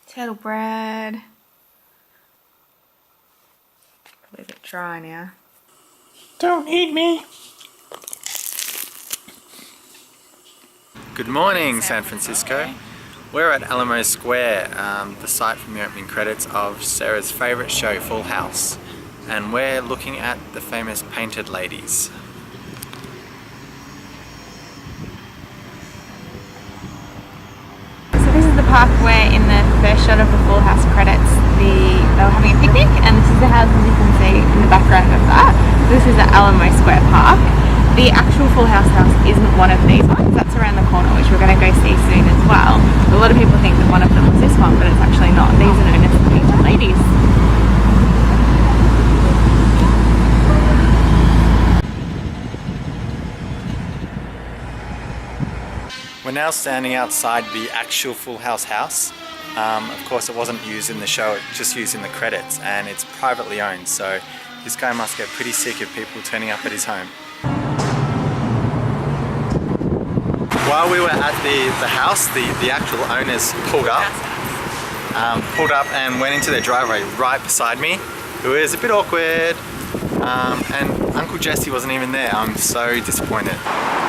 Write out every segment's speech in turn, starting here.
Turtle bread. Leave it dry now. Don't eat me. Good morning, San Francisco. We're at Alamo Square, the site from the opening credits of Sarah's favourite show, Full House. And we're looking at the famous painted ladies. So this is the park where in the first shot of the Full House credits they were having a picnic, and this is the houses you can see in the background of that. This is the Alamo Square Park. The actual Full House house isn't one of these ones, that's around the corner, which we're going to go see soon as well. A lot of people think that one of them was this one, but it's actually not. These are known as the painted ladies. We're now standing outside the actual Full House house. Of course it wasn't used in the show, it's just used in the credits, and it's privately owned, so this guy must get pretty sick of people turning up at his home. While we were at the house, the actual owners pulled up and went into their driveway right beside me. It was a bit awkward, and Uncle Jesse wasn't even there. I'm so disappointed.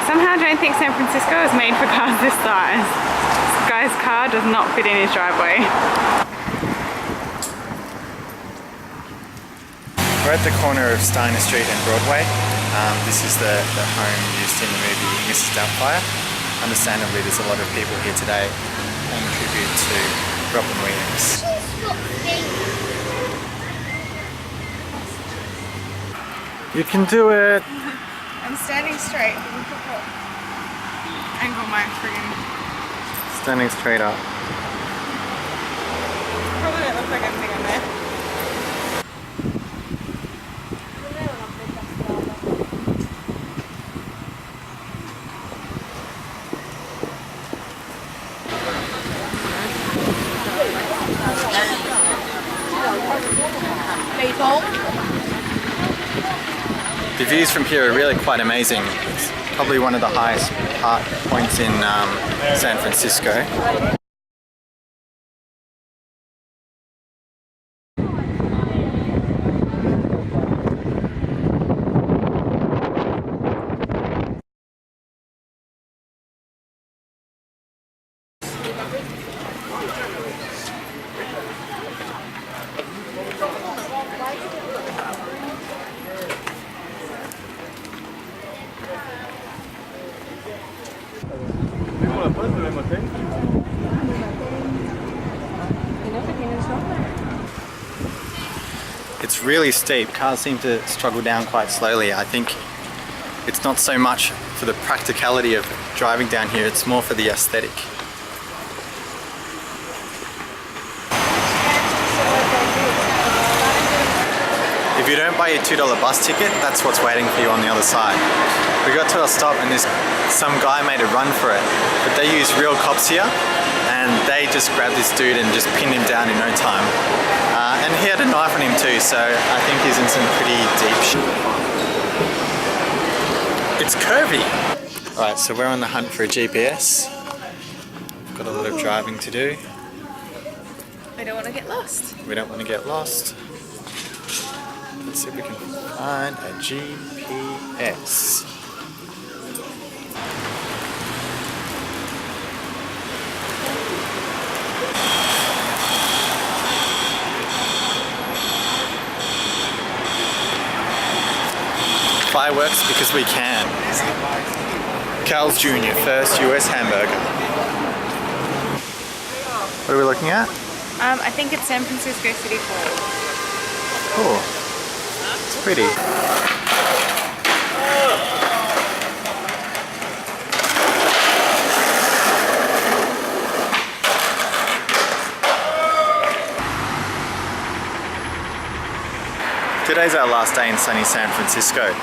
Somehow I don't think San Francisco is made for cars this size. This guy's car does not fit in his driveway. We're at the corner of Steiner Street and Broadway. This is the home used in the movie Mrs. Doubtfire. Understandably, there's a lot of people here today paying tribute to Robin Williams. You can do it! I'm standing straight. Angle my friggin'. Standing straight up. Probably don't look like anything on there. The views from here are really quite amazing. It's probably one of the highest points in San Francisco. It's really steep. Cars seem to struggle down quite slowly. I think it's not so much for the practicality of driving down here, it's more for the aesthetic. If you don't buy your $2 bus ticket, that's what's waiting for you on the other side. We got to a stop and some guy made a run for it, but they use real cops here, and they just grabbed this dude and just pinned him down in no time. And he had a knife on him too, so I think he's in some pretty deep shit. It's curvy! Alright, so we're on the hunt for a GPS. We've got a lot of driving to do. We don't want to get lost. We don't want to get lost. Let's see if we can find a GPS. Fireworks because we can. Carl's Jr. first US hamburger. What are we looking at? I think it's San Francisco City Hall. Cool. It's pretty. Today's our last day in sunny San Francisco.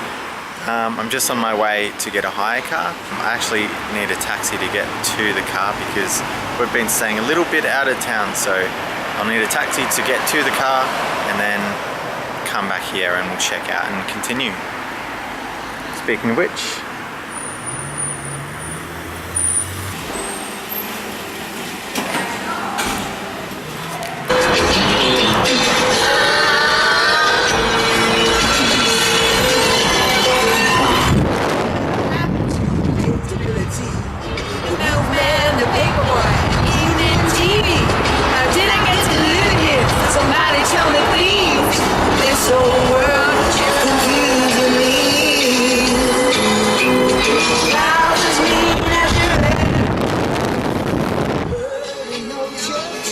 I'm just on my way to get a hire car. I actually need a taxi to get to the car because we've been staying a little bit out of town, so I'll need a taxi to get to the car and then come back here and we'll check out and continue. Speaking of which,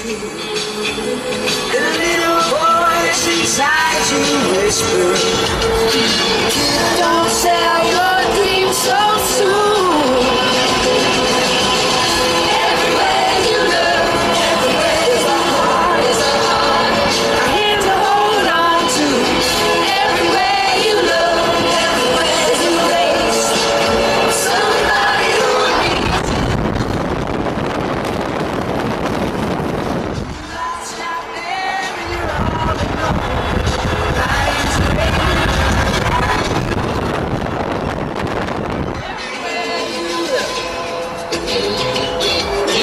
The little voice inside you whisper, don't sell your dreams so soon. Everywhere you look, everywhere is a heart, is a heart. I need to hold on to. Everywhere you look, everywhere is a place. Somebody who needs lost out there and you're all alone. Life's waiting. Everywhere you look,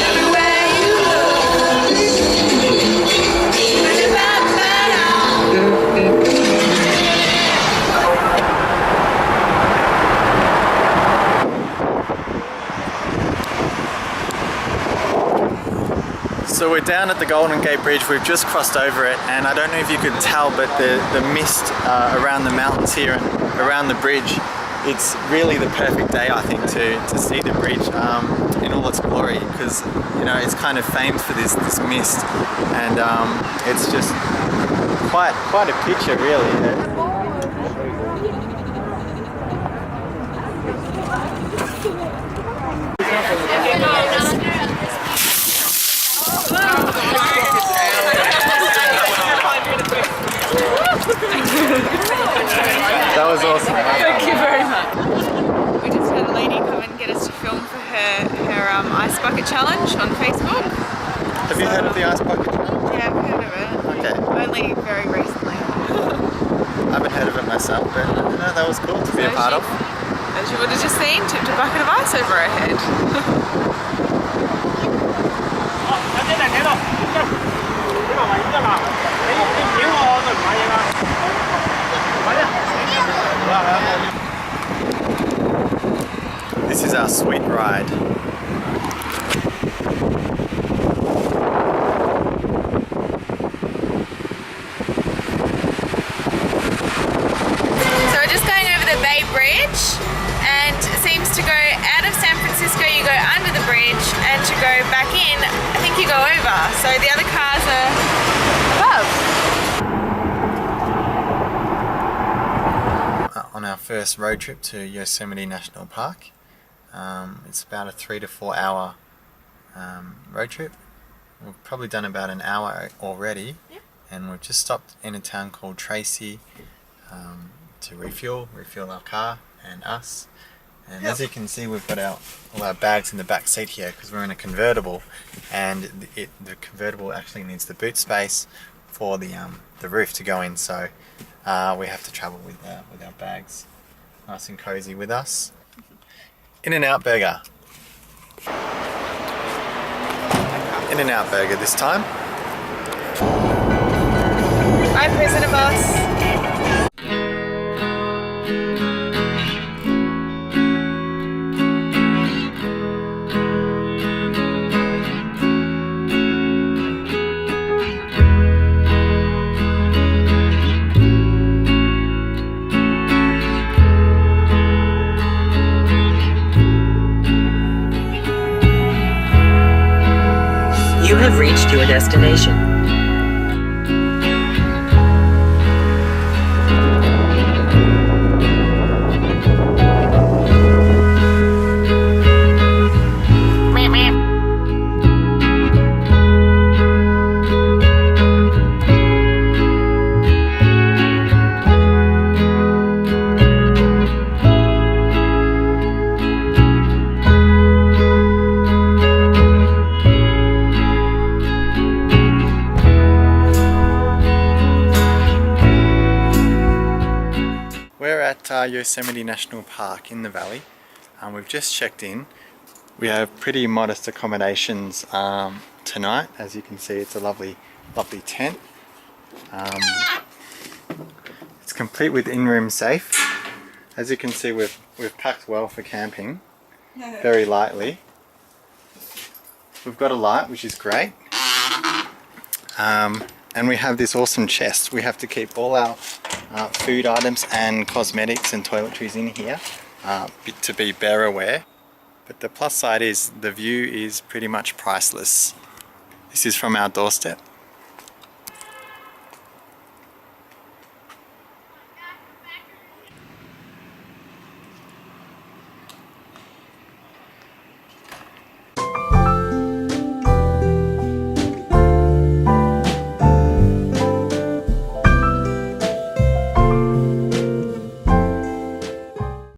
everywhere you So we're down at the Golden Gate Bridge. We've just crossed over it, and I don't know if you could tell, but the mist around the mountains here and around the bridge, it's really the perfect day, I think, to see the bridge in all its glory, because you know it's kind of famed for this mist, and it's just quite a picture, really. That was awesome. Thank you very much. We just had a lady come and get us to film for her ice bucket challenge on Facebook. Have you heard of the ice bucket? Yeah, I've heard of it. Okay. Only very recently. I haven't heard of it myself, but no, that was cool to be a part of. As you would have just seen, tipped a bucket of ice over her head. This is our sweet ride. So we're just going over the Bay Bridge, and it seems to go out of San Francisco, you go under the bridge, and to go back in, I think you go over. So the other cars are above. On our first road trip to Yosemite National Park. It's about a 3 to 4 hour road trip. We've probably done about an hour already. Yep. And we've just stopped in a town called Tracy to refuel our car and us. And as you can see, we've got all our bags in the back seat here because we're in a convertible, and the convertible actually needs the boot space for the roof to go in. So we have to travel with our bags nice and cozy with us. In-N-Out Burger. In-N-Out Burger this time. Hi, Prisoner Boss. You have reached your destination. Yosemite National Park in the valley. We've just checked in. We have pretty modest accommodations tonight. As you can see, it's a lovely tent. It's complete with in-room safe. As you can see, we've packed well for camping, very lightly. We've got a light, which is great. And we have this awesome chest. We have to keep all our food items and cosmetics and toiletries in here to be bear aware. But the plus side is the view is pretty much priceless. This is from our doorstep.